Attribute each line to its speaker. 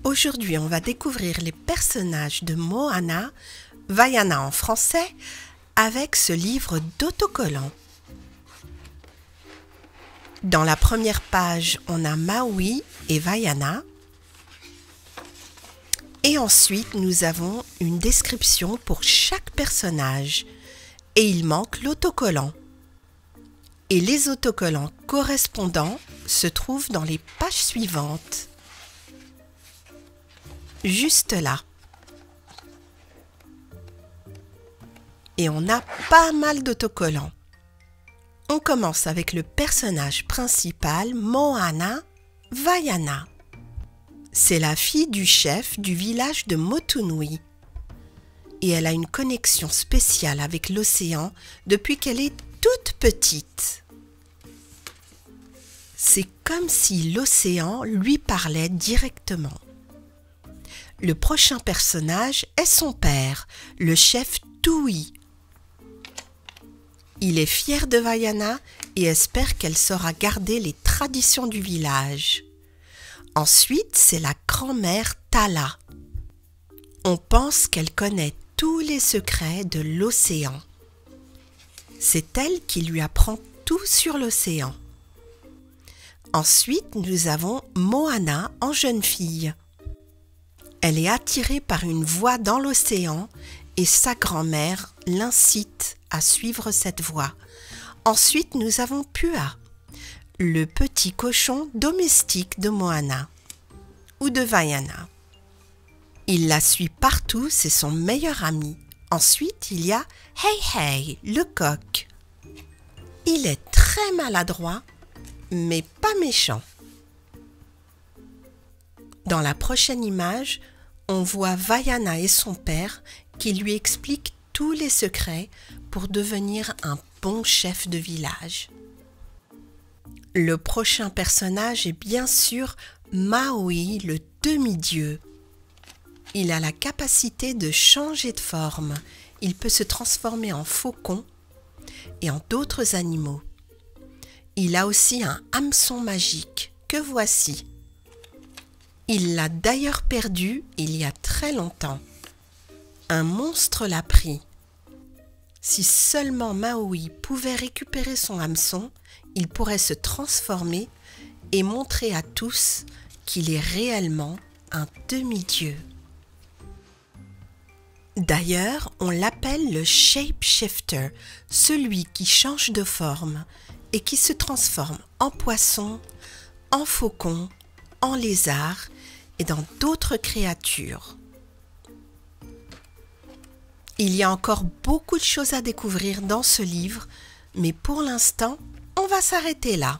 Speaker 1: Aujourd'hui, on va découvrir les personnages de Moana, Vaiana en français, avec ce livre d'autocollants. Dans la première page, on a Maui et Vaiana. Et ensuite, nous avons une description pour chaque personnage. Et il manque l'autocollant. Et les autocollants correspondants se trouvent dans les pages suivantes. Juste là. Et on a pas mal d'autocollants. On commence avec le personnage principal, Moana, Vaiana. C'est la fille du chef du village de Motunui. Et elle a une connexion spéciale avec l'océan depuis qu'elle est toute petite. C'est comme si l'océan lui parlait directement. Le prochain personnage est son père, le chef Tui. Il est fier de Vaiana et espère qu'elle saura garder les traditions du village. Ensuite, c'est la grand-mère Tala. On pense qu'elle connaît tous les secrets de l'océan. C'est elle qui lui apprend tout sur l'océan. Ensuite, nous avons Moana en jeune fille. Elle est attirée par une voix dans l'océan et sa grand-mère l'incite à suivre cette voie. Ensuite, nous avons Pua, le petit cochon domestique de Moana ou de Vaiana. Il la suit partout, c'est son meilleur ami. Ensuite, il y a Hey Hey, le coq. Il est très maladroit, mais pas méchant. Dans la prochaine image, on voit Vaiana et son père qui lui expliquent tous les secrets pour devenir un bon chef de village. Le prochain personnage est bien sûr Maui, le demi-dieu. Il a la capacité de changer de forme. Il peut se transformer en faucon et en d'autres animaux. Il a aussi un hameçon magique que voici. Il l'a d'ailleurs perdu il y a très longtemps. Un monstre l'a pris. Si seulement Maui pouvait récupérer son hameçon, il pourrait se transformer et montrer à tous qu'il est réellement un demi-dieu. D'ailleurs, on l'appelle le shapeshifter, celui qui change de forme et qui se transforme en poisson, en faucon, en lézard et dans d'autres créatures. Il y a encore beaucoup de choses à découvrir dans ce livre, mais pour l'instant, on va s'arrêter là.